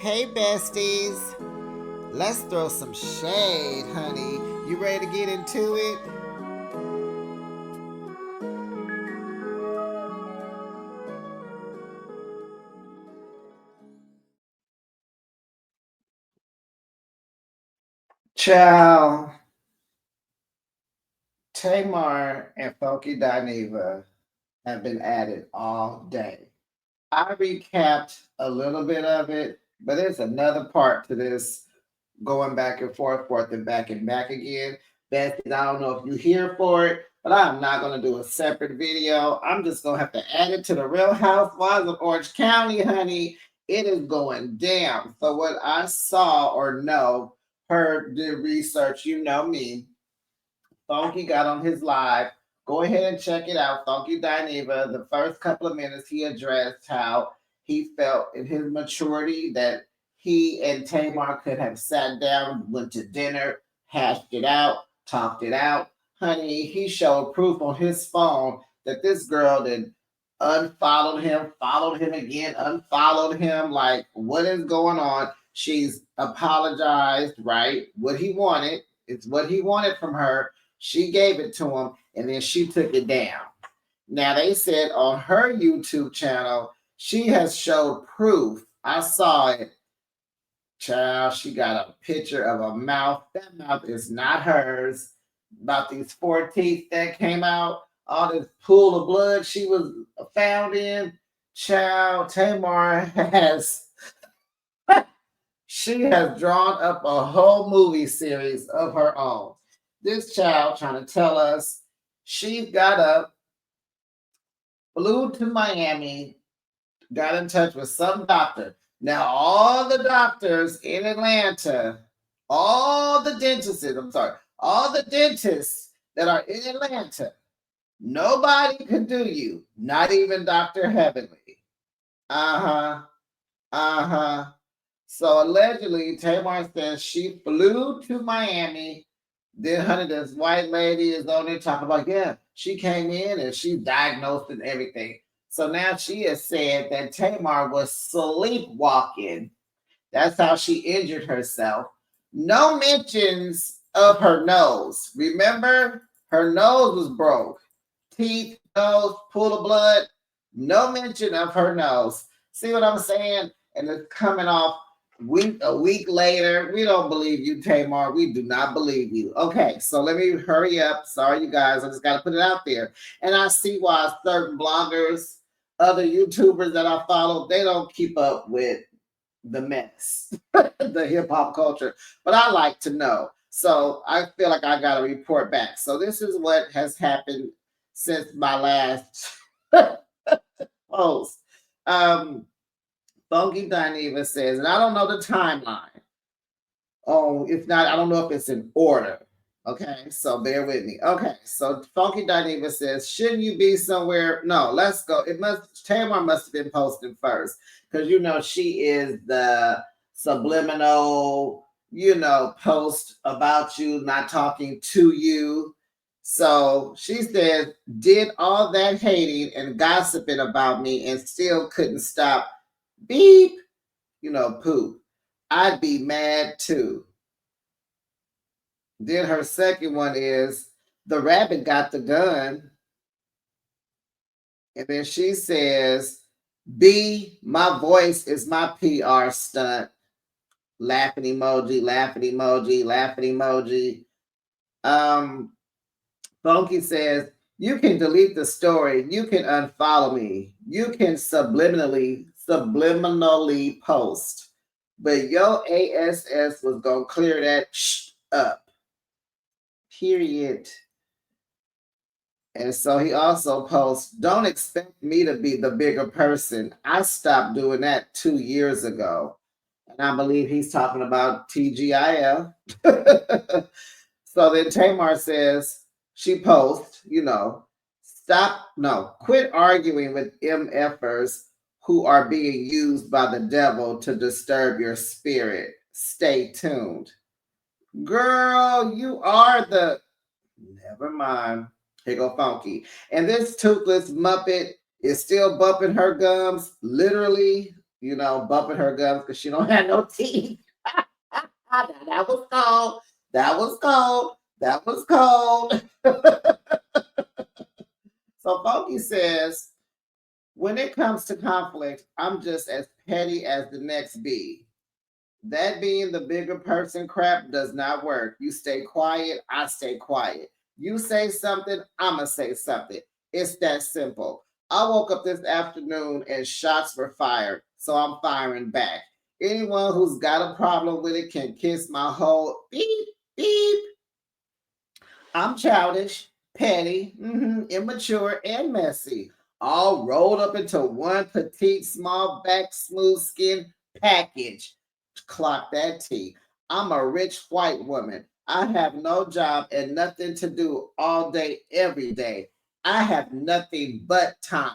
Hey, besties. Let's throw some shade, honey. You ready to get into it? Ciao. Tamar and Funky Dineva have been at it all day. I recapped a little bit of it, but there's another part to this going back and forth and back again. Besties, I don't know if you're here for it, but I'm not going to do a separate video. I'm just going to have to add it to the Real Housewives of Orange County, honey. It is going down. So, what I saw or know, heard, did research, you know me, Funky got on his live. Go ahead and check it out. Funky Dineva, the first couple of minutes, he addressed how he felt in his maturity that he and Tamar could have sat down, went to dinner, hashed it out, talked it out. Honey, he showed proof on his phone that this girl did unfollowed him, followed him again, unfollowed him. Like, what is going on? She's apologized, right? What he wanted. It's what he wanted from her. She gave it to him, and then she took it down. Now they said on her YouTube channel, she has showed proof. I saw it. Child, she got a picture of a mouth. That mouth is not hers. About these four teeth that came out, all this pool of blood she was found in. Child, Tamar has she has drawn up a whole movie series of her own. This child trying to tell us she got up, flew to Miami, got in touch with some doctor. Now, all the doctors in Atlanta, all the dentists, I'm sorry, all the dentists that are in Atlanta, nobody can do you, not even Dr. Heavenly. Uh huh. Uh huh. So allegedly, Tamar says she flew to Miami. Then, honey, this white lady is on there talking about, yeah, she came in and she diagnosed and everything. So now she has said that Tamar was sleepwalking. That's how she injured herself. No mentions of her nose. Remember, her nose was broke. Teeth, nose, pool of blood. No mention of her nose. See what I'm saying? And it's coming off a week later. We don't believe you, Tamar. We do not believe you. Okay, so let me hurry up. Sorry, you guys. I just got to put it out there. And I see why certain bloggers, other YouTubers that I follow, they don't keep up with the mess, the hip hop culture. But I like to know. So I feel like I got to report back. So this is what has happened since my last post. Um, Funky Dineva says, and I don't know the timeline. Oh, it's not, I don't know if it's in order. Okay, so bear with me. Okay, so Funky Dineva says, shouldn't you be somewhere? No, let's go. It must, Tamar must have been posted first because you know she is the subliminal, post about you, not talking to you. So she said, did all that hating and gossiping about me and still couldn't stop beep, poop. I'd be mad too. Then her second one is the rabbit got the gun. And then she says, B, my voice is my PR stunt. Laughing emoji, laughing emoji, laughing emoji. Um, Funky says, you can delete the story. You can unfollow me. You can subliminally post. But your ASS was going to clear that up. Period. And so he also posts, don't expect me to be the bigger person. I stopped doing that 2 years ago. And I believe he's talking about TGIF. So then Tamar says, she posts, quit arguing with MFers who are being used by the devil to disturb your spirit. Stay tuned. Girl, you are the never mind. Here go Funky. And this toothless Muppet is still bumping her gums, literally bumping her gums because she don't have no teeth. That was cold. That was cold. That was cold. So Funky says, when it comes to conflict, I'm just as petty as the next bee. That being the bigger person crap does not work. You stay quiet, I stay quiet. You say something, I'ma say something. It's that simple. I woke up this afternoon and shots were fired, so I'm firing back. Anyone who's got a problem with it can kiss my whole beep, beep. I'm childish, petty, immature, and messy, all rolled up into one petite, small back, smooth skin package. Clock that T. I'm a rich white woman. I have no job and nothing to do all day, every day. I have nothing but time.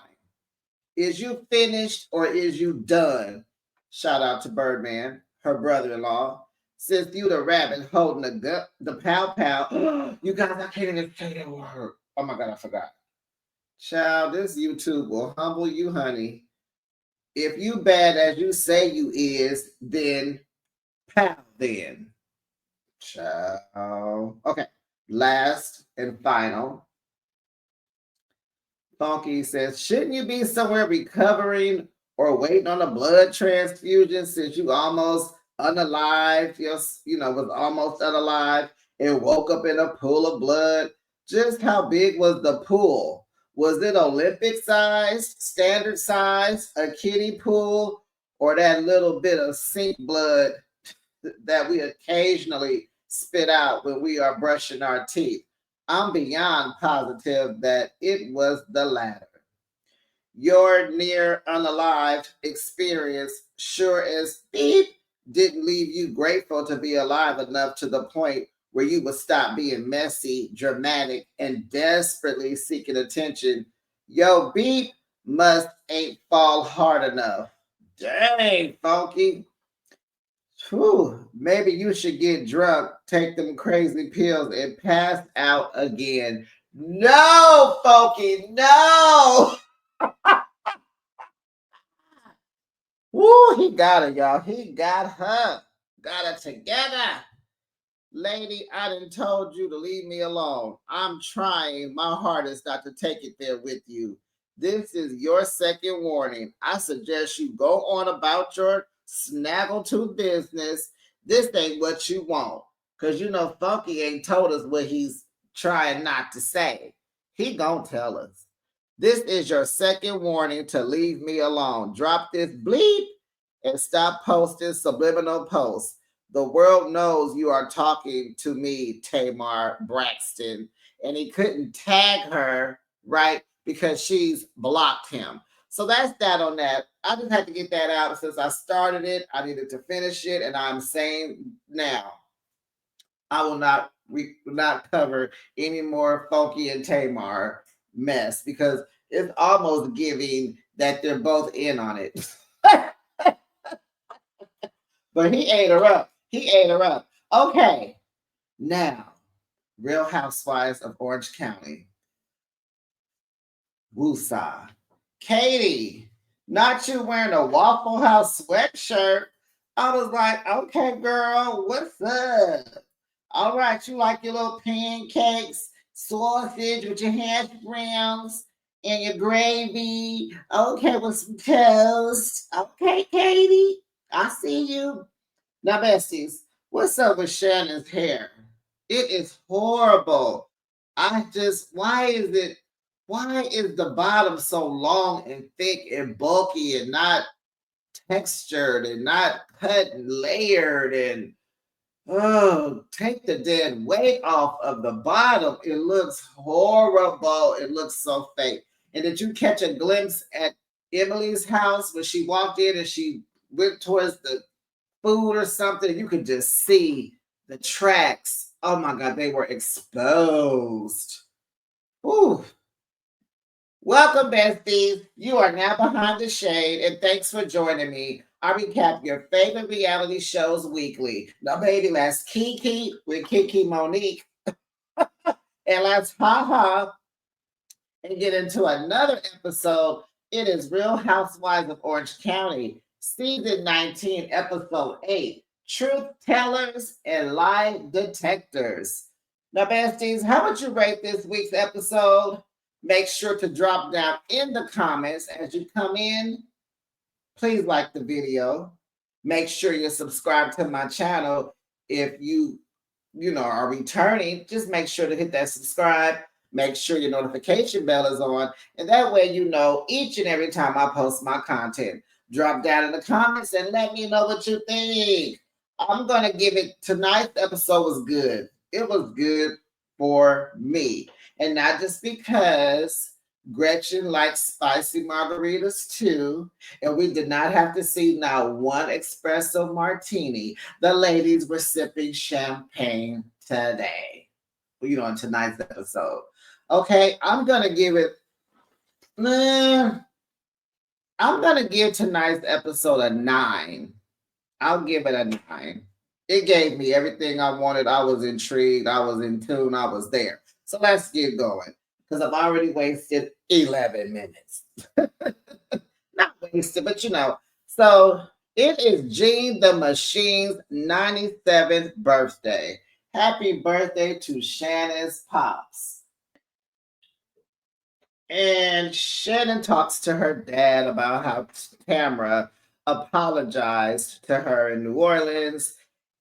Is you finished or is you done? Shout out to Birdman, her brother-in-law. Since you the rabbit holding the pow pow. You guys, I can't even say that word. Oh my God, I forgot. Child, this YouTube will humble you, honey. If you bad as you say you is, then pow then. Child. Okay. Last and final. Funky says, shouldn't you be somewhere recovering or waiting on a blood transfusion since you almost unalive, was almost unalive and woke up in a pool of blood? Just how big was the pool? Was it Olympic sized, standard size, a kiddie pool, or that little bit of sink blood that we occasionally spit out when we are brushing our teeth? I'm beyond positive that it was the latter. Your near unalive experience sure as beep didn't leave you grateful to be alive enough to the point where you would stop being messy, dramatic, and desperately seeking attention. Yo, beep must ain't fall hard enough. Dang, Funky. Whew, maybe you should get drunk, take them crazy pills, and pass out again. No, Funky, no. Woo, he got her, y'all. He got her. Got her together. Lady, I done told you to leave me alone. I'm trying my hardest not to take it there with you. This is your second warning. I suggest you go on about your snaggletooth business. This ain't what you want. Because Funky ain't told us what he's trying not to say. He gonna tell us. This is your second warning to leave me alone. Drop this bleep and stop posting subliminal posts. The world knows you are talking to me, Tamar Braxton. And he couldn't tag her, right? Because she's blocked him. So that's that on that. I just had to get that out since I started it. I needed to finish it. And I'm saying now, I will not cover any more Funky and Tamar mess because it's almost giving that they're both in on it. But he ate her up. He ate her up. Okay, now, Real Housewives of Orange County. Woosah. Katie, not you wearing a Waffle House sweatshirt. I was like, okay, girl, what's up? All right, you like your little pancakes, sausage with your hash browns and your gravy. Okay, with some toast. Okay, Katie, I see you. Now, besties, what's up with Shannon's hair? It is horrible. Why is the bottom so long and thick and bulky and not textured and not cut and layered and take the dead weight off of the bottom. It looks horrible. It looks so fake. And did you catch a glimpse at Emily's house when she walked in and she went towards the food or something? You could just see the tracks. Oh my God, they were exposed. Ooh. Welcome, besties. You are now behind the shade, and thanks for joining me. I recap your favorite reality shows weekly. Now, baby, let's Kiki with Kiki Monique, and let's ha and get into another episode. It is Real Housewives of Orange County, Season 19, Episode 8, Truth Tellers and Lie Detectors. Now, besties, how would you rate this week's episode? Make sure to drop down in the comments as you come in. Please like the video. Make sure you're subscribed to my channel. If you are returning, just make sure to hit that subscribe. Make sure your notification bell is on, and that way you know each and every time I post my content. Drop down in the comments and let me know what you think. I'm gonna give it, tonight's episode was good. It was good for me. And not just because Gretchen likes spicy margaritas too, and we did not have to see now one espresso martini. The ladies were sipping champagne today, in tonight's episode. Okay, eh, I'm gonna give tonight's episode a 9. I'll give it a 9. It gave me everything I wanted. I was intrigued. I was in tune. I was there. So let's get going because I've already wasted 11 minutes. Not wasted, but So it is Gene the Machine's 97th birthday. Happy birthday to Shannon's pops. And Shannon talks to her dad about how Tamara apologized to her in New Orleans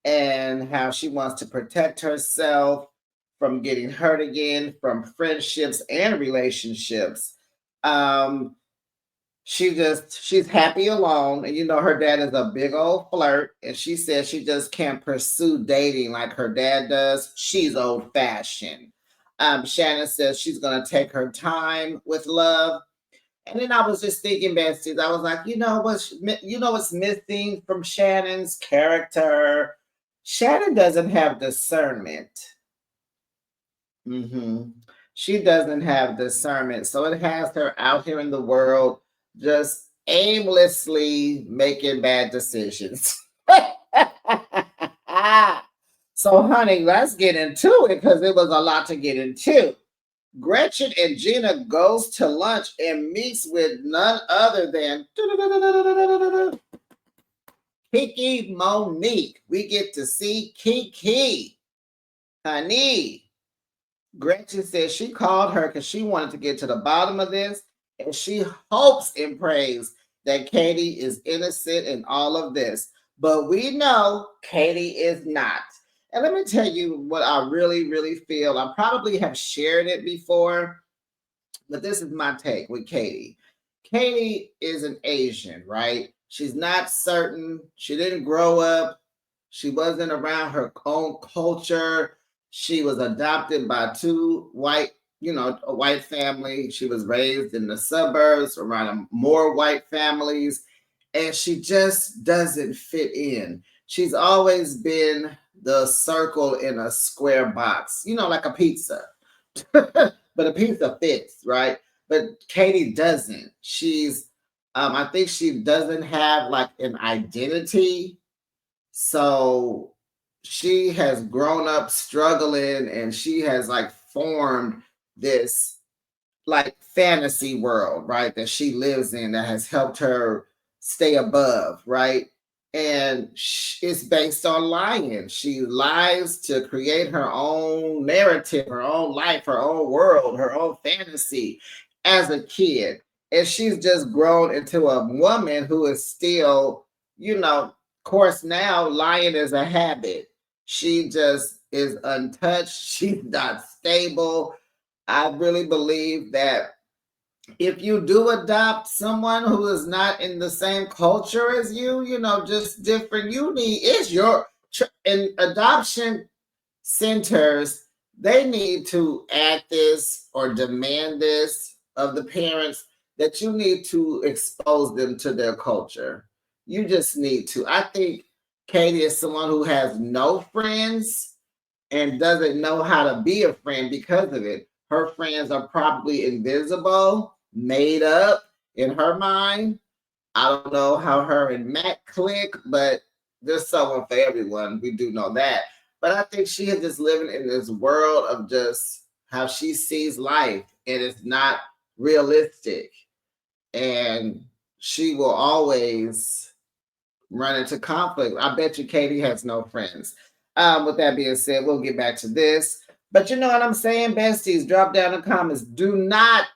and how she wants to protect herself from getting hurt again, from friendships and relationships. Um, she's happy alone, and her dad is a big old flirt, and she says she just can't pursue dating like her dad does. She's old fashioned. Shannon says she's gonna take her time with love. And then I was just thinking, besties, I was like, what's missing from Shannon's character? Shannon doesn't have discernment. She doesn't have discernment. So it has her out here in the world just aimlessly making bad decisions. So, honey, let's get into it because it was a lot to get into. Gretchen and Gina goes to lunch and meets with none other than Kiki Monique. We get to see Kiki. Honey, Gretchen said she called her because she wanted to get to the bottom of this, and she hopes and prays that Katie is innocent in all of this. But we know Katie is not. And let me tell you what I really, really feel. I probably have shared it before, but this is my take with Katie. Katie is an Asian, right? She's not certain. She didn't grow up. She wasn't around her own culture. She was adopted by two white, a white family. She was raised in the suburbs around more white families, and she just doesn't fit in. She's always been the circle in a square box, like a pizza. But a pizza fits, right? But Katie doesn't. I think she doesn't have like an identity. So she has grown up struggling and she has like formed this like fantasy world, right? That she lives in that has helped her stay above, right? And it's based on lying. She lies to create her own narrative, her own life, her own world, her own fantasy as a kid. And she's just grown into a woman who is still, of course, now lying is a habit. She just is untouched. She's not stable. I really believe that if you do adopt someone who is not in the same culture as you, just different, in adoption centers, they need to act this or demand this of the parents that you need to expose them to their culture. You just need to. I think Katie is someone who has no friends and doesn't know how to be a friend because of it. Her friends are probably invisible, made up in her mind. I don't know how her and Matt click, but there's someone for everyone. We do know that. But I think she is just living in this world of just how she sees life, and it's not realistic. And she will always run into conflict. I bet you Katie has no friends. With that being said, we'll get back to this. But you know what I'm saying, besties? Drop down in the comments. Do not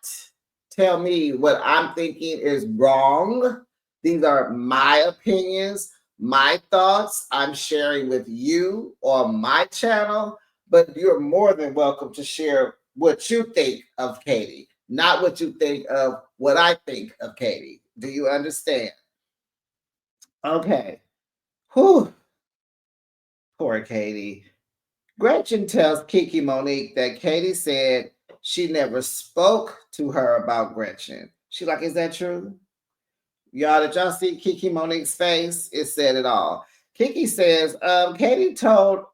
tell me what I'm thinking is wrong. These are my opinions, my thoughts I'm sharing with you on my channel. But you're more than welcome to share what you think of Katie, not what you think of what I think of Katie. Do you understand? Okay. Whew. Poor Katie. Gretchen tells Kiki Monique that Katie said she never spoke to her about Gretchen. She like, is that true? Y'all, did y'all see Kiki Monique's face? It said it all. Kiki says, Katie told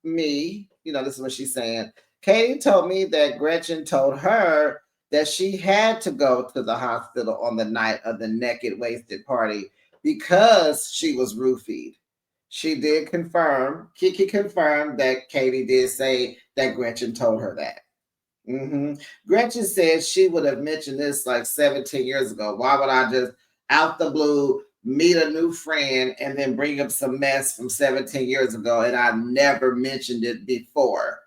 me, this is what she's saying. Katie told me that Gretchen told her that she had to go to the hospital on the night of the naked wasted party because she was roofied. She did confirm, Kiki confirmed that Katie did say that Gretchen told her that. Mm-hmm. Gretchen said she would have mentioned this like 17 years ago. Why would I just out the blue meet a new friend and then bring up some mess from 17 years ago and I never mentioned it before?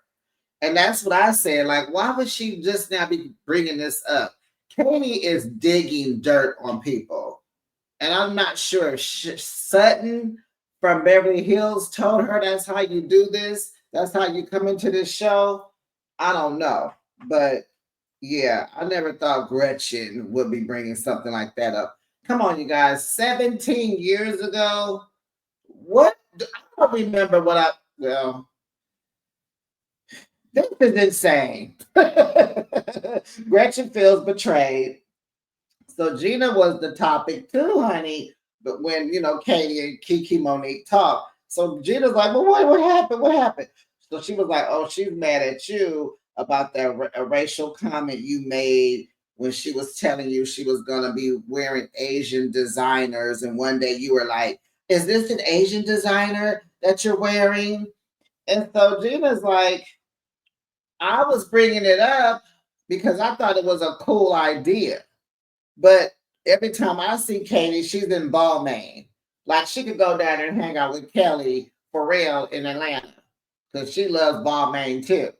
And that's what I said. Like, why would she just now be bringing this up? Katie is digging dirt on people. And I'm not sure if Sutton from Beverly Hills told her that's how you do this. That's how you come into this show. I don't know. But yeah, I never thought Gretchen would be bringing something like that up. Come on, you guys. 17 years ago, what? I don't remember what well, this is insane. Gretchen feels betrayed. So Gina was the topic too, honey. But when Katie and Kiki Monique talked, so Gina's like, "Well, what happened? What happened?" So she was like, "Oh, she's mad at you about that racial comment you made when she was telling you she was gonna be wearing Asian designers, and one day you were like, 'Is this an Asian designer that you're wearing?'" And so Gina's like, "I was bringing it up because I thought it was a cool idea." But every time I see Katie, she's in Balmain. Like she could go down there and hang out with Kelly for real in Atlanta because she loves Balmain too.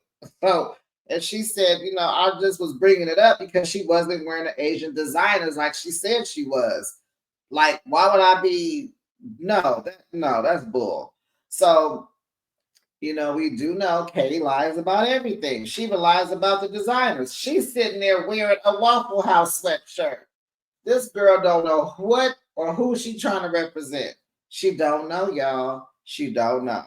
So, and she said, I just was bringing it up because she wasn't wearing the Asian designers like she said she was. Like, why would I be? No, that's bull. So, we do know Katie lies about everything. She even lies about the designers. She's sitting there wearing a Waffle House sweatshirt. This girl don't know what or who she trying to represent. She don't know, y'all. She don't know.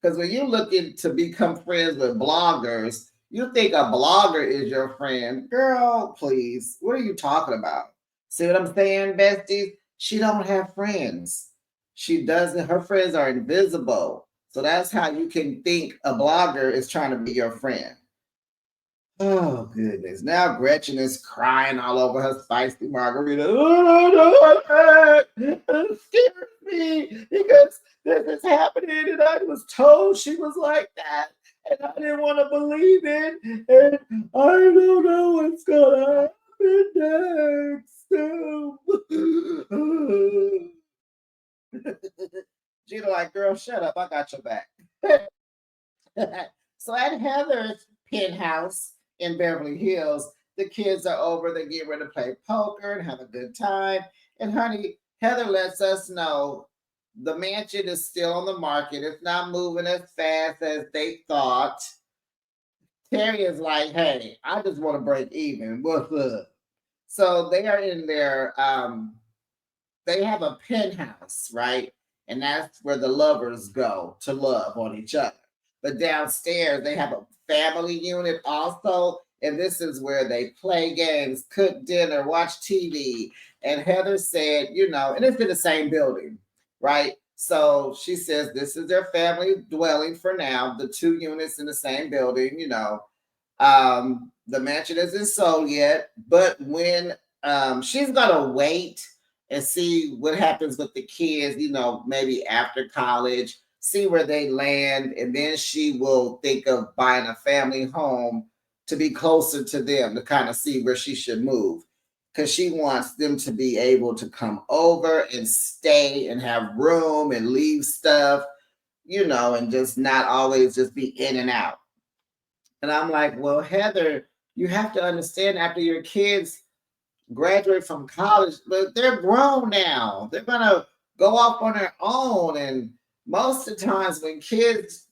Because when you're looking to become friends with bloggers, you think a blogger is your friend. Girl, please. What are you talking about? See what I'm saying, besties? She don't have friends. She doesn't. Her friends are invisible. So that's how you can think a blogger is trying to be your friend. Oh goodness! Now Gretchen is crying all over her spicy margarita. Oh, no, it scares me because this is happening, and I was told she was like that, and I didn't want to believe it, and I don't know what's gonna happen next. Gina, like, girl, shut up! I got your back. So at Heather's penthouse in Beverly Hills, the kids are over. They get ready to play poker and have a good time. And honey, Heather lets us know the mansion is still on the market. It's not moving as fast as they thought. Terry is like, hey, I just want to break even. What's up? So they are in their they have a penthouse, right? And that's where the lovers go to love on each other. But downstairs, they have a family unit also. And this is where they play games, cook dinner, watch TV. And Heather said, and it's in the same building, right? So she says this is their family dwelling for now, the two units in the same building, the mansion isn't sold yet, but when she's gonna wait and see what happens with the kids, maybe after college, see where they land, and then she will think of buying a family home to be closer to them to kind of see where she should move. because she wants them to be able to come over and stay and have room and leave stuff, and just not always just be in and out. And I'm like, well, Heather, you have to understand after your kids graduate from college, but they're grown now. They're gonna go off on their own. And most of the times when kids,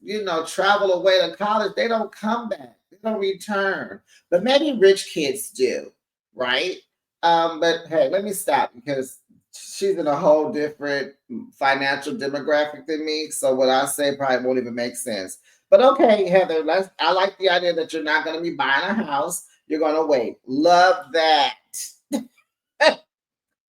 travel away to college, they don't come back. They don't return. But maybe rich kids do, right? But hey, let me stop because she's in a whole different financial demographic than me. So what I say probably won't even make sense. But okay, Heather, I like the idea that you're not gonna be buying a house. You're gonna wait. Love that.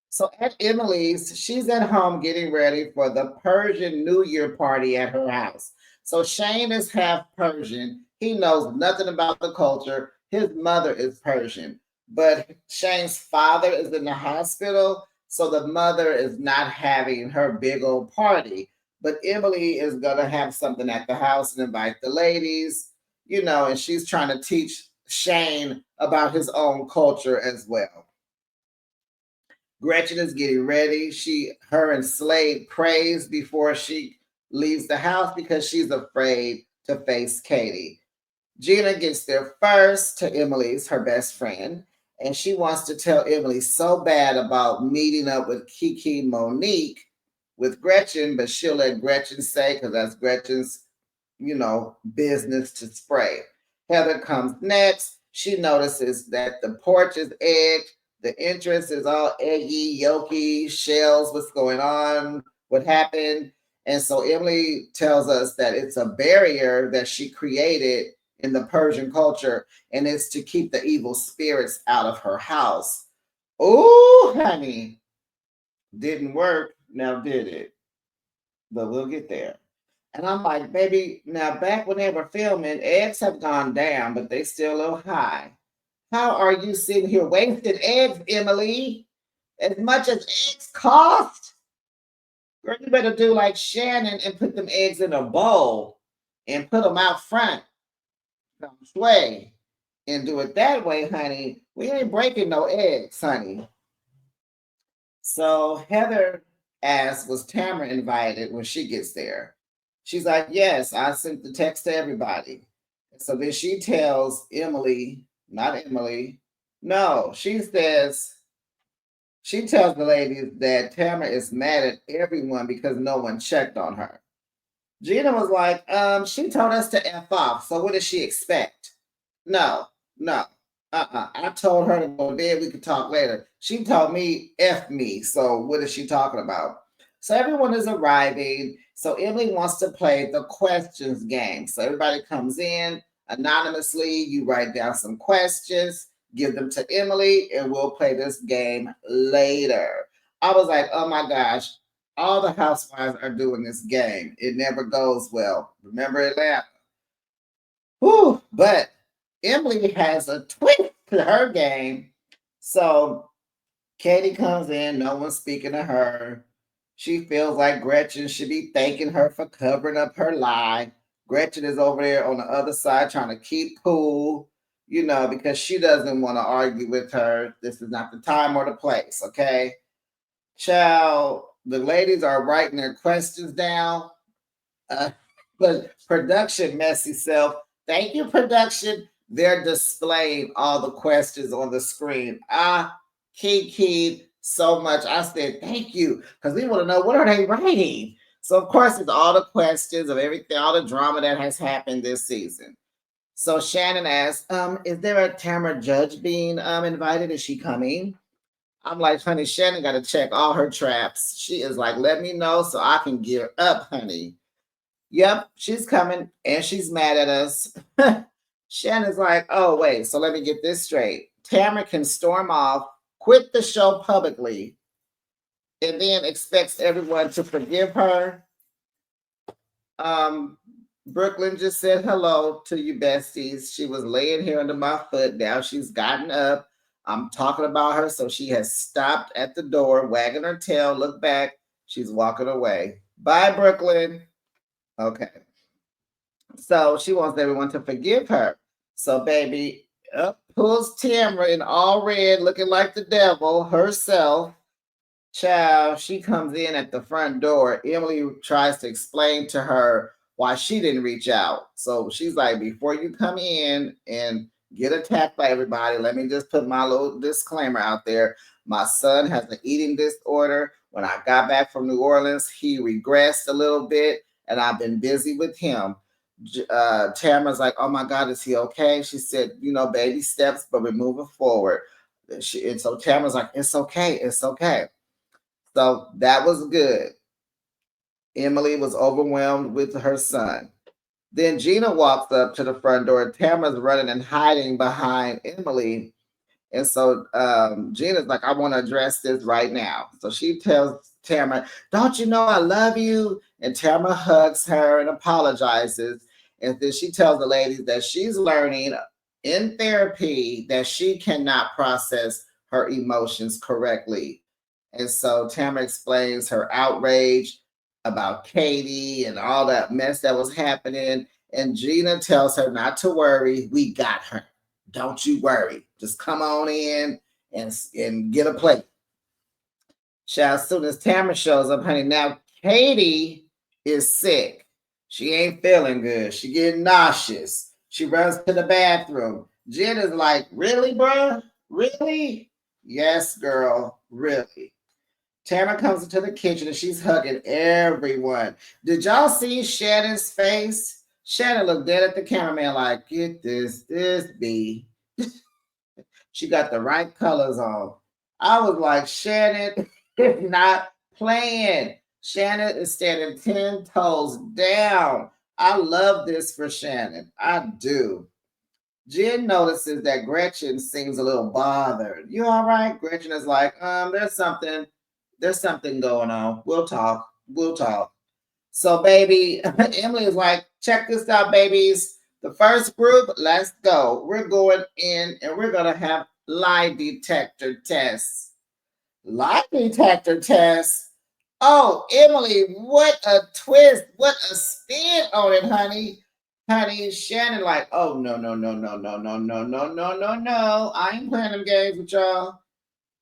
So at Emily's, she's at home getting ready for the Persian New Year party at her house. So Shane is half Persian. He knows nothing about the culture. His mother is Persian, but Shane's father is in the hospital. So the mother is not having her big old party. But Emily is going to have something at the house and invite the ladies, and she's trying to teach Shane about his own culture as well. Gretchen is getting ready. Her and Slade prays before she leaves the house because she's afraid to face Katie. Gina gets there first to Emily's, her best friend, and she wants to tell Emily so bad about meeting up with Kiki Monique with Gretchen, but she'll let Gretchen say, because that's Gretchen's, business to spray. Heather comes next. She notices that the porch is egged. The entrance is all eggy, yolky, shells, what's going on, what happened. And so Emily tells us that it's a barrier that she created in the Persian culture, and it's to keep the evil spirits out of her house. Oh, honey, didn't work. Now, did it? But we'll get there. And I'm like, baby, now back when they were filming, eggs have gone down, but they still a little high. How are you sitting here wasting eggs, Emily? As much as eggs cost? Girl, you better do like Shannon and put them eggs in a bowl and put them out front, some way, and do it that way, honey. We ain't breaking no eggs, honey. So Heather asks, was Tamara invited when she gets there? She's like, yes, I sent the text to everybody. So then she tells Emily, not Emily, no, she tells the ladies that Tamara is mad at everyone because no one checked on her. Gina was like, she told us to F off. So what does she expect? No, no. I told her to go to bed. We could talk later. She told me F me. So what is she talking about? So everyone is arriving. So Emily wants to play the questions game. So everybody comes in anonymously. You write down some questions, give them to Emily, and we'll play this game later. I was like, oh my gosh, all the housewives are doing this game. It never goes well. Remember Atlanta? Whew, but Emily has a twist to her game. So Katie comes in, no one's speaking to her. She feels like Gretchen should be thanking her for covering up her lie. Gretchen is over there on the other side trying to keep cool, because she doesn't want to argue with her. This is not the time or the place, okay? Child, the ladies are writing their questions down. Uh, but production, messy self. Thank you, production. They're displaying all the questions on the screen. Kiki, so much. I said thank you because we want to know what are they writing. So of course, it's all the questions of everything, all the drama that has happened this season. So Shannon asks, is there a Tamara judge being invited? Is she coming? I'm like, honey, Shannon got to check all her traps. She is like, let me know so I can gear up, honey. Yep, she's coming and she's mad at us. Shannon's like, oh, wait, so let me get this straight. Tamara can storm off, quit the show publicly, and then expects everyone to forgive her. Um, Brooklyn just said hello to you, besties. She was laying here under my foot. Now she's gotten up. I'm talking about her, so she has stopped at the door, wagging her tail. Look back. She's walking away. Bye, Brooklyn. Okay. So she wants everyone to forgive her. So, baby, pulls Tamara in all red, looking like the devil herself. Child, she comes in at the front door. Emily tries to explain to her why she didn't reach out. So she's like, before you come in and get attacked by everybody, let me just put my little disclaimer out there. My son has an eating disorder. When I got back from New Orleans, he regressed a little bit, and I've been busy with him. Tamara's like, oh my God, is he okay? She said, baby steps, but we're moving forward. And so Tamara's like, it's okay, it's okay. So that was good. Emily was overwhelmed with her son. Then Gina walks up to the front door. Tamara's running and hiding behind Emily. And so Gina's like, I want to address this right now. So she tells Tamara, don't you know I love you? And Tamara hugs her and apologizes. And then she tells the ladies that she's learning in therapy that she cannot process her emotions correctly. And so Tamara explains her outrage about Katie and all that mess that was happening. And Gina tells her not to worry. We got her. Don't you worry. Just come on in and get a plate. Child, as soon as Tamara shows up, honey, now Katie is sick. She ain't feeling good. She getting nauseous. She runs to the bathroom. Jen is like, really, bruh? Really? Yes, girl, really. Tamara comes into the kitchen and she's hugging everyone. Did y'all see Shannon's face? Shannon looked dead at the cameraman like, get this B. She got the right colors on. I was like, Shannon is not playing. Shannon is standing 10 toes down. I love this for Shannon. I do. Jen notices that Gretchen seems a little bothered. You all right? Gretchen is like, there's something going on. We'll talk. We'll talk. So, baby, Emily is like, check this out, babies. The first group, let's go. We're going in and we're going to have lie detector tests. Lie detector tests? Oh, Emily, what a twist. What a spin on it, honey. Honey, Shannon, like, oh, no, no, no, no, no, no, no, no, no, no, no. I ain't playing them games with y'all.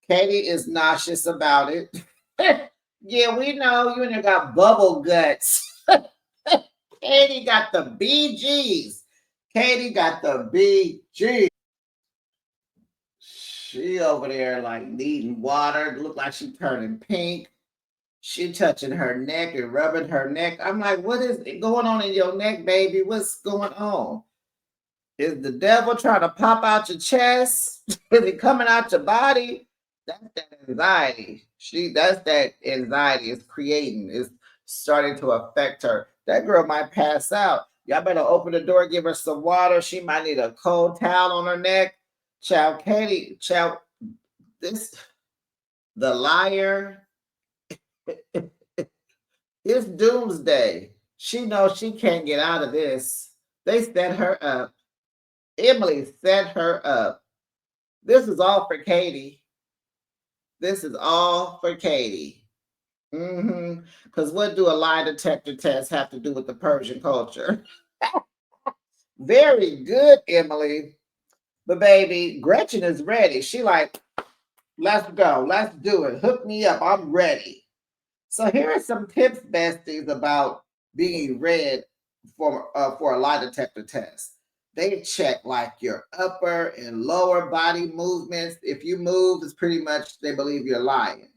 Katie is nauseous about it. Yeah, we know you and you got bubble guts. Katie got the BGs. Katie got the BG. She over there like needing water. Look like she turning pink. She touching her neck and rubbing her neck. I'm like, what is going on in your neck, baby? What's going on? Is the devil trying to pop out your chest? Is it coming out your body? That's that anxiety. That's that anxiety is creating, is starting to affect her. That girl might pass out. Y'all better open the door, give her some water. She might need a cold towel on her neck. Child Katie, child, this the liar. It's doomsday. She knows she can't get out of this. They set her up. Emily set her up. This is all for Katie. This is all for Katie. Because what do a lie detector test have to do with the Persian culture? Very good, Emily. But baby, Gretchen is ready. She like, let's go. Let's do it. Hook me up. I'm ready. So here are some tips, besties, about being read for a lie detector test. They check like your upper and lower body movements. If you move, it's pretty much they believe you're lying.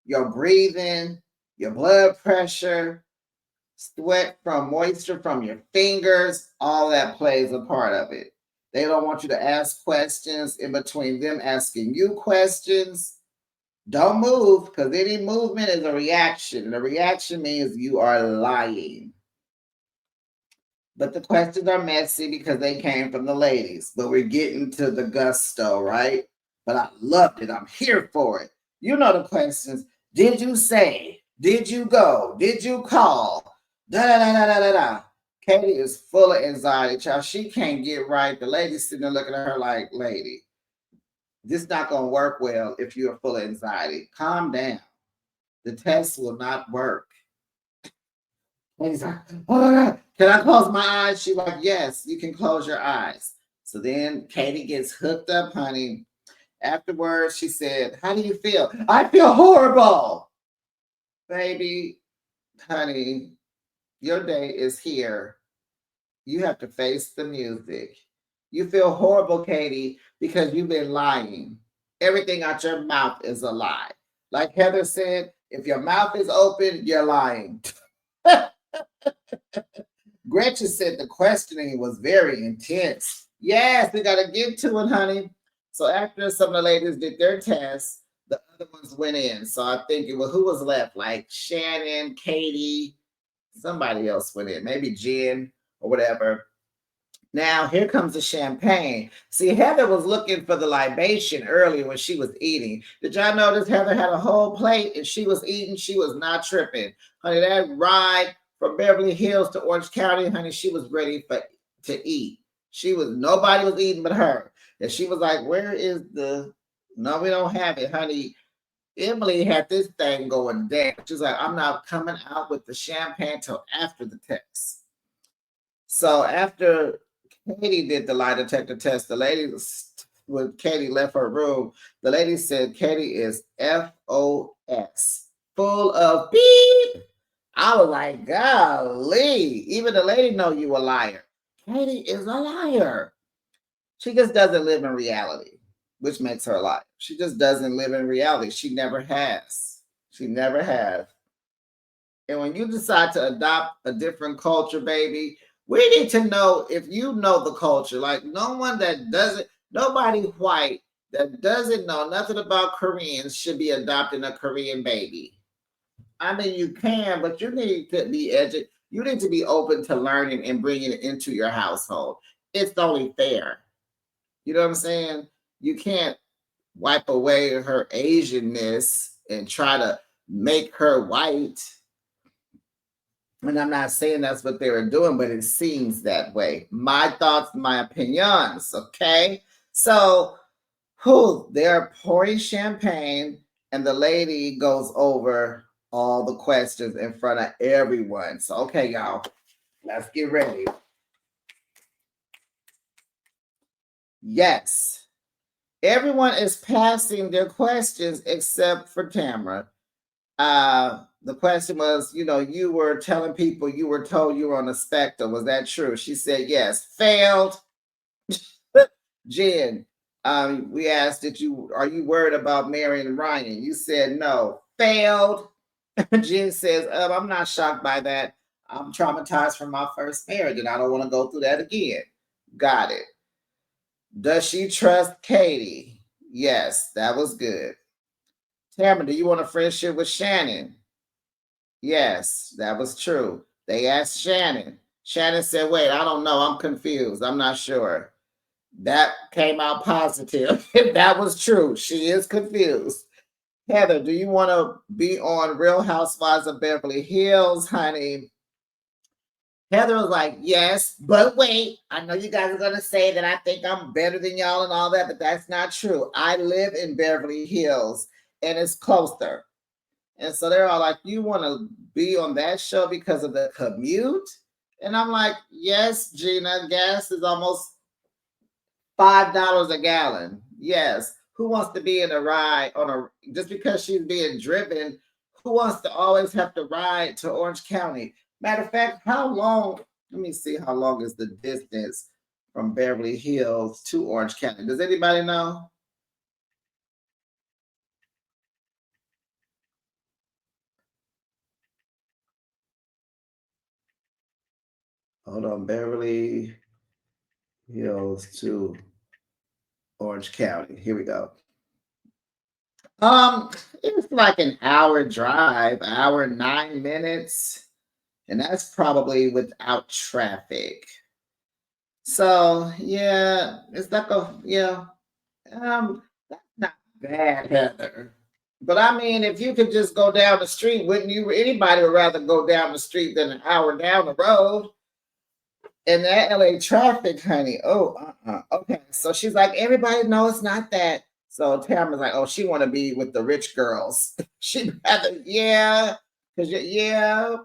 Your breathing, your blood pressure, sweat from moisture from your fingers, all that plays a part of it. They don't want you to ask questions in between them asking you questions. Don't move because any movement is a reaction. And a reaction means you are lying. But the questions are messy because they came from the ladies. But we're getting to the gusto, right? But I loved it. I'm here for it. You know the questions. Did you say? Did you go? Did you call? Da da da da da da da. Katie is full of anxiety, child. She can't get right. The lady's sitting there looking at her like, lady, this not gonna work well if you're full of anxiety. Calm down. The test will not work. And he's like, oh my God, can I close my eyes? She's like, yes, you can close your eyes. So then Katie gets hooked up, honey. Afterwards, she said, "How do you feel?" "I feel horrible." Baby, honey, your day is here. You have to face the music. You feel horrible, Katie, because you've been lying. Everything out your mouth is a lie. Like Heather said, if your mouth is open, you're lying. Gretchen said the questioning was very intense. Yes, we got to get to it, honey. So after some of the ladies did their tests, the other ones went in. So I think it was who was left? Like Shannon, Katie, somebody else went in, maybe Jen or whatever. Now, here comes the champagne. See, Heather was looking for the libation earlier when she was eating. Did y'all notice Heather had a whole plate and she was eating? She was not tripping. Honey, that ride from Beverly Hills to Orange County, honey, she was ready to eat. Nobody was eating but her. And she was like, where is the, no, we don't have it, honey. Emily had this thing going down. She's like, I'm not coming out with the champagne till after the test. So after Katie did the lie detector test, the lady, when Katie left her room, the lady said Katie is FOS, full of beep. I was like, golly, even the lady know you a liar. Katie is a liar. She just doesn't live in reality, which makes her a liar. She just doesn't live in reality. She never has. She never has. And when you decide to adopt a different culture, baby, we need to know if you know the culture. Like nobody white that doesn't know nothing about Koreans should be adopting a Korean baby. I mean, you can, but you need to be educated. You need to be open to learning and bringing it into your household. It's only fair. You know what I'm saying? You can't wipe away her Asianness and try to make her white. And I'm not saying that's what they were doing, but it seems that way. My thoughts, my opinions. Okay. So, they're pouring champagne, and the lady goes over all the questions in front of everyone. So, okay, y'all, let's get ready. Yes, everyone is passing their questions except for Tamara. The question was, you were telling people you were told you were on a spectrum. Was that true? She said yes. Failed. Jen, we asked, are you worried about marrying Ryan? You said no. Failed. Jen says, I'm not shocked by that. I'm traumatized from my first marriage and I don't want to go through that again. Got it. Does she trust Katie? Yes, that was good. Tamara, do you want a friendship with Shannon? Yes, that was true. They asked Shannon. Shannon said, wait, I don't know. I'm confused. I'm not sure. That came out positive. That was true. She is confused. Heather, do you want to be on Real Housewives of Beverly Hills, honey? Heather was like, yes, but wait, I know you guys are going to say that I think I'm better than y'all and all that, but that's not true. I live in Beverly Hills and it's closer. And so they're all like, you want to be on that show because of the commute? And I'm like, yes, Gina, gas is almost $5 a gallon. Yes. Who wants to be in a ride just because she's being driven? Who wants to always have to ride to Orange County? Matter of fact, how long? Let me see how long is the distance from Beverly Hills to Orange County. Does anybody know? Hold on, Beverly Hills to Orange County. Here we go. Um, it's like an hour drive, hour 9 minutes, and that's probably without traffic. So yeah, it's like that's not bad, Heather. But I mean, if you could just go down the street, wouldn't you? Anybody would rather go down the street than an hour down the road. And that LA traffic, honey. Oh, okay. So she's like, everybody knows it's not that. So Tamara's like, oh, she want to be with the rich girls. She'd rather, yeah, because yeah.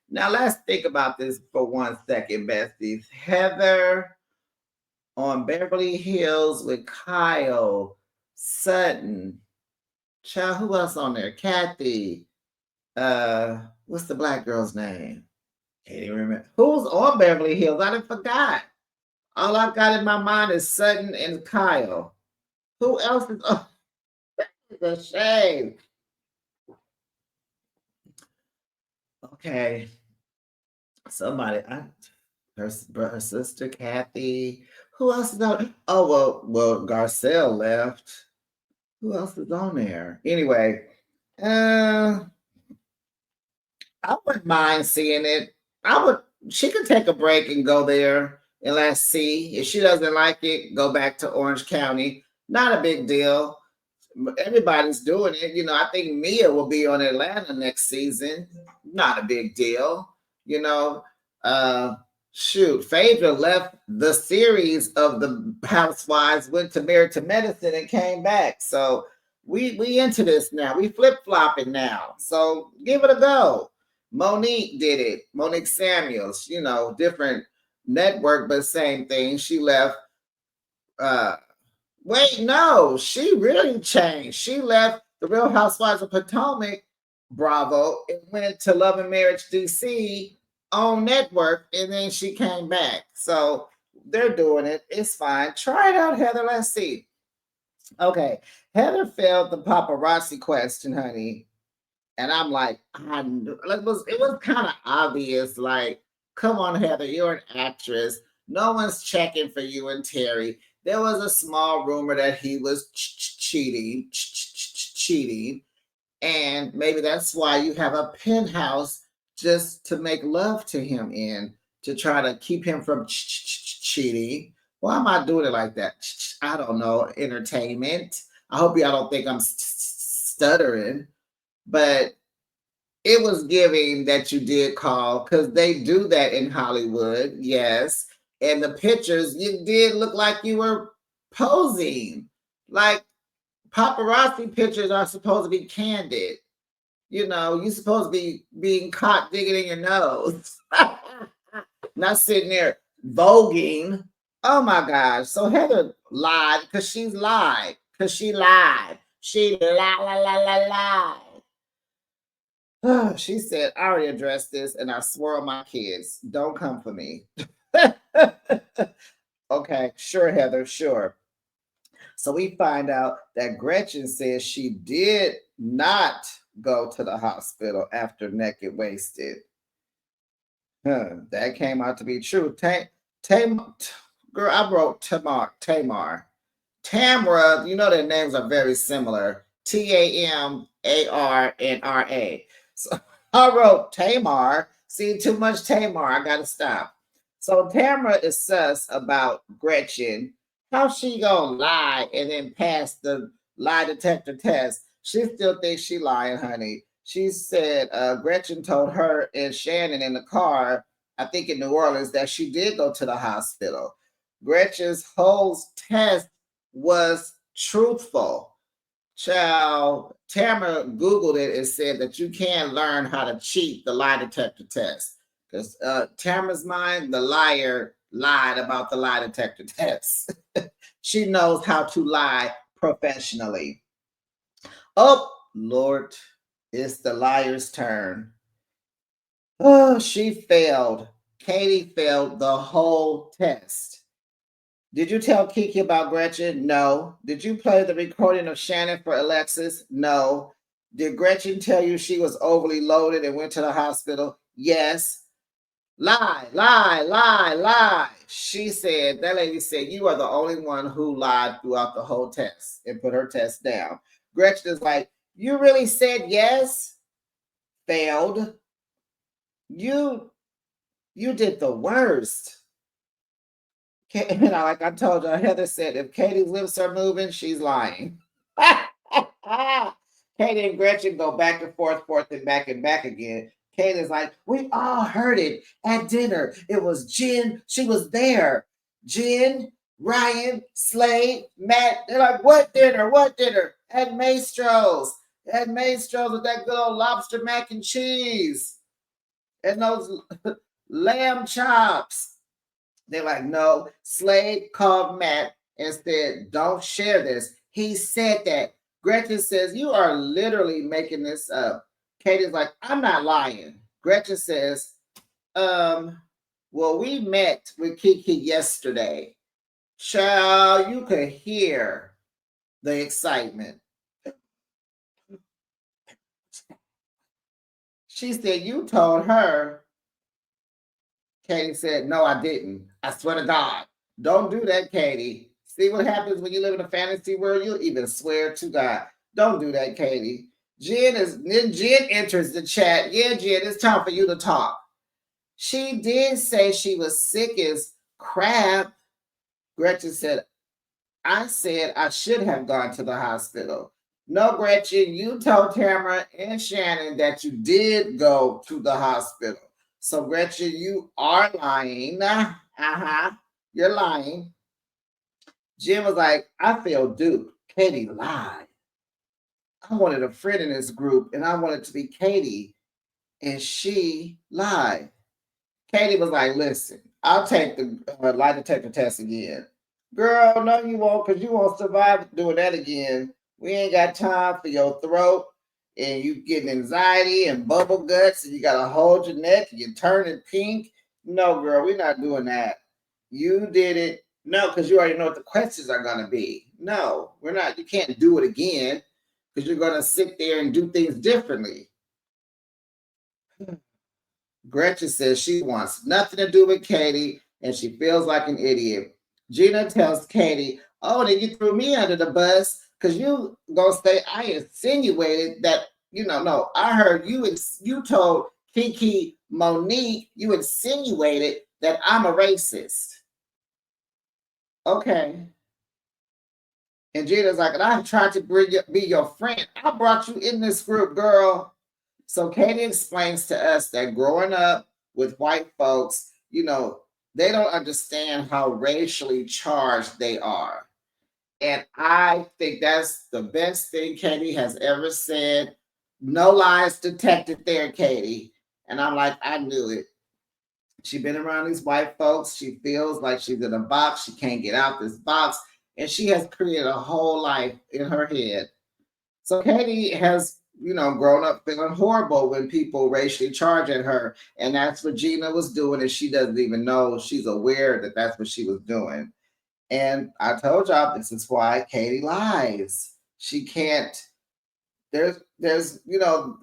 Now let's think about this for 1 second, besties. Heather on Beverly Hills with Kyle Sutton. Child, who else on there? Kathy. What's the black girl's name? Can't even remember. Who's on Beverly Hills? I done forgot. All I've got in my mind is Sutton and Kyle. Who else is? Oh, it's a shame. Okay, somebody. Her sister Kathy. Who else is on? Oh well, Garcelle left. Who else is on there? Anyway, uh, I wouldn't mind seeing it. I would. She could take a break and go there and let's see. If she doesn't like it, go back to Orange County. Not a big deal. Everybody's doing it. I think Mia will be on Atlanta next season. Not a big deal. You know, uh, shoot, Phaedra left the series of the Housewives, went to Married to Medicine, and came back. So we into this now. We flip flopping now. So give it a go. Monique did it. Monique Samuels. Different network, but same thing. She left. Uh, Wait, no, she really changed. She left the Real Housewives of Potomac, Bravo, and went to Love and Marriage DC on network, and then she came back. So they're doing it. It's fine. Try it out, Heather. Let's see. Okay, Heather failed the paparazzi question, honey, and I'm like, I knew, like, it was kind of obvious. Like, come on, Heather, you're an actress. No one's checking for you and Terry. There was a small rumor that he was cheating, and maybe that's why you have a penthouse just to make love to him in, to try to keep him from cheating. Why am I doing it like that? I don't know. Entertainment. I hope y'all don't think I'm stuttering, but it was giving that you did call, because they do that in Hollywood. Yes. And the pictures, you did look like you were posing. Like, paparazzi pictures are supposed to be candid. You're supposed to be being caught digging in your nose, not sitting there voguing. Oh my gosh. So Heather lied because she's lied. Because she lied. She lied, la, la, la, lied. She said, I already addressed this and I swore on my kids. Don't come for me. Okay, sure, Heather, sure. So we find out that Gretchen says she did not go to the hospital after Naked Wasted. That came out to be true. Girl, I wrote Tamar. Tamara, their names are very similar. Tamar and Ra. So I wrote Tamar. See, too much Tamar. I gotta stop. So Tamara is sus about Gretchen. How she gonna lie and then pass the lie detector test? She still thinks she lying, honey. She said Gretchen told her and Shannon in the car, I think in New Orleans, that she did go to the hospital. Gretchen's whole test was truthful. Child, Tamara Googled it and said that you can learn how to cheat the lie detector test. Because Tamara's mind, the liar, lied about the lie detector test. She knows how to lie professionally. Oh, Lord, it's the liar's turn. Oh, she failed. Katie failed the whole test. Did you tell Kiki about Gretchen? No. Did you play the recording of Shannon for Alexis? No. Did Gretchen tell you she was overly loaded and went to the hospital? Yes. Lie, lie, lie, lie. That lady said, you are the only one who lied throughout the whole test and put her test down. Gretchen is like, you really said yes? Failed. You did the worst. Like I told you, Heather said, if Katie's lips are moving, she's lying. Katie and Gretchen go back and forth and back again. Katie's like, we all heard it at dinner. It was Jen. She was there. Jen, Ryan, Slade, Matt. They're like, what dinner? What dinner? At Maestro's. At Maestro's with that good old lobster mac and cheese. And those lamb chops. They're like, no. Slade called Matt and said, don't share this. He said that. Gretchen says, you are literally making this up. Katie's like, I'm not lying. Gretchen says, well, we met with Kiki yesterday. Child, you could hear the excitement. She said, you told her. Katie said, no, I didn't. I swear to God. Don't do that, Katie. See what happens when you live in a fantasy world? You'll even swear to God. Don't do that, Katie. Jen enters the chat. Yeah, Jen, it's time for you to talk. She did say she was sick as crap. Gretchen said, I said I should have gone to the hospital. No, Gretchen, you told Tamara and Shannon that you did go to the hospital. So, Gretchen, you are lying. Uh-huh. You're lying. Jim was like, I feel duped. Katie lied. I wanted a friend in this group, and I wanted to be Katie, and she lied. Katie was like, listen, I'll take the lie detector test again. Girl, no, you won't, because you won't survive doing that again. We ain't got time for your throat and you getting anxiety and bubble guts and you got to hold your neck and you're turning pink. No, girl, we're not doing that. You did it. No, because you already know what the questions are going to be. No, we're not. You can't do it again because you're going to sit there and do things differently. Gretchen says she wants nothing to do with Katie and she feels like an idiot. Gina tells Katie, oh, then you threw me under the bus because you gonna say I insinuated that, no, I heard you told Kiki Monique, you insinuated that I'm a racist. Okay. And Gina's like, and I tried to be your friend. I brought you in this group, girl. So Katie explains to us that growing up with white folks, they don't understand how racially charged they are. And I think that's the best thing Katie has ever said. No lies detected there, Katie. And I'm like, I knew it. She's been around these white folks. She feels like she's in a box. She can't get out this box. And she has created a whole life in her head. So Katie has, grown up feeling horrible when people racially charge at her. And that's what Gina was doing. And she doesn't even know. She's aware that that's what she was doing. And I told y'all this is why Katie lies. She can't,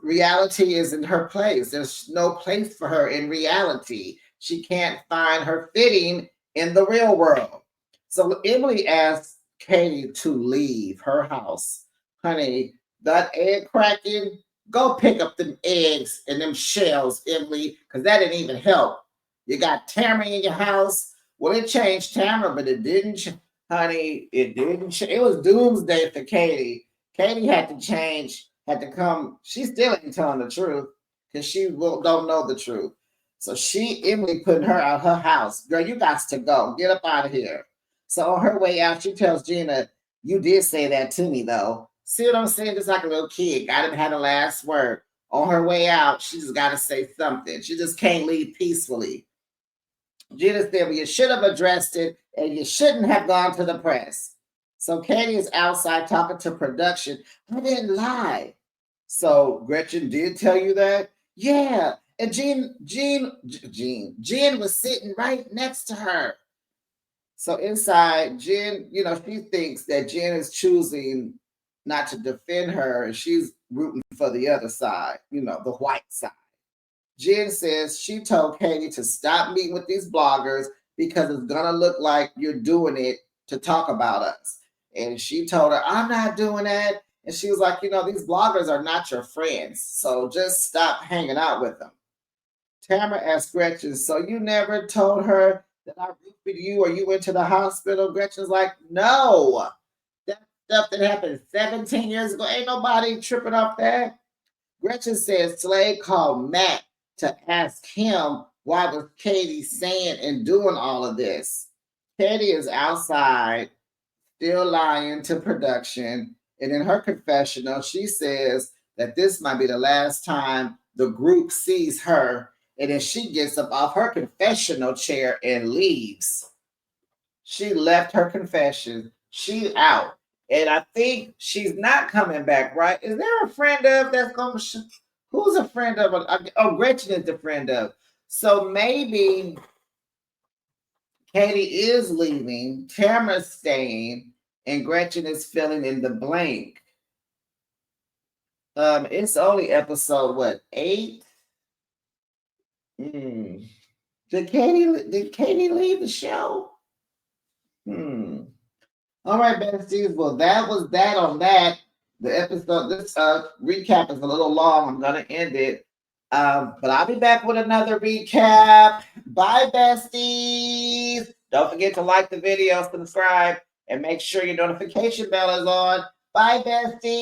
reality is in her place. There's no place for her in reality. She can't find her fitting in the real world. So Emily asked Katie to leave her house. Honey, that egg cracking, go pick up them eggs and them shells, Emily, because that didn't even help. You got Tamara in your house. Well, it changed Tamara, but it didn't, honey, it didn't. It was doomsday for Katie. Katie had to change, had to come. She still ain't telling the truth because she don't know the truth. So Emily putting her out her house. Girl, you got to go. Get up out of here. So on her way out, she tells Gina, you did say that to me, though. See what I'm saying? Just like a little kid. Got to have the last word. On her way out, she just got to say something. She just can't leave peacefully. Gina said, well, you should have addressed it and you shouldn't have gone to the press. So Katie is outside talking to production. I didn't lie. So Gretchen did tell you that? Yeah. And Jean was sitting right next to her. So inside, Jen, she thinks that Jen is choosing not to defend her and she's rooting for the other side, the white side. Jen says she told Katie to stop meeting with these bloggers because it's going to look like you're doing it to talk about us. And she told her, I'm not doing that. And she was like, these bloggers are not your friends. So just stop hanging out with them. Tamara asked Gretchen, so you never told her that I roofed you or you went to the hospital? Gretchen's like, no. That stuff that happened 17 years ago, ain't nobody tripping off that. Gretchen says Slade called Matt to ask him why was Katie saying and doing all of this. Katie is outside, still lying to production. And in her confessional, she says that this might be the last time the group sees her And then she gets up off her confessional chair and leaves. She left her confession. She out. And I think she's not coming back, right? Is there a friend of that's going to... Who's a friend of? Oh, Gretchen is the friend of. So maybe Katie is leaving, Tamara's staying, and Gretchen is filling in the blank. It's only episode what, 8? Did Katie leave the show? All right, besties. Well, that was that on that. The episode, this recap is a little long. I'm gonna end it. But I'll be back with another recap. Bye, besties. Don't forget to like the video, subscribe, and make sure your notification bell is on. Bye, besties.